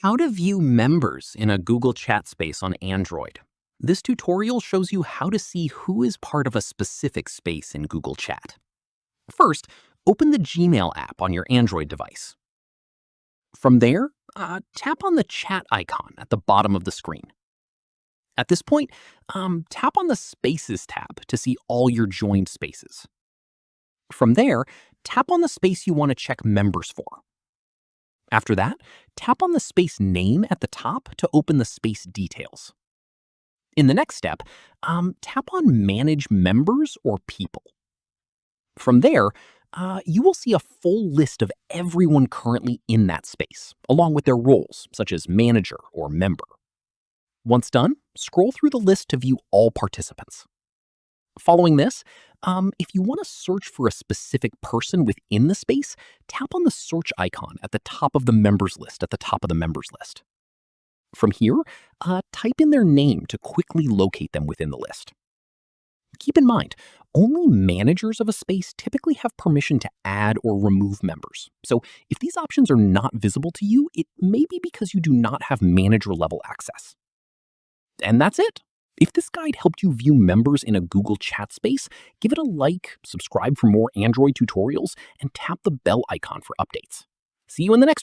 How to view members in a Google Chat space on Android. This tutorial shows you how to see who is part of a specific space in Google Chat. First, open the Gmail app on your Android device. From there, tap on the chat icon at the bottom of the screen. At this point, tap on the Spaces tab to see all your joined spaces. From there, tap on the space you want to check members for. After that, tap on the space name at the top to open the space details. In the next step, tap on Manage Members or People. From there, you will see a full list of everyone currently in that space, along with their roles, such as manager or member. Once done, scroll through the list to view all participants. Following this, if you want to search for a specific person within the space, tap on the search icon at the top of the members list at the top of the members list. From here, type in their name to quickly locate them within the list. Keep in mind, only managers of a space typically have permission to add or remove members. So if these options are not visible to you, it may be because you do not have manager-level access. And that's it. If this guide helped you view members in a Google Chat space, give it a like, subscribe for more Android tutorials, and tap the bell icon for updates. See you in the next one.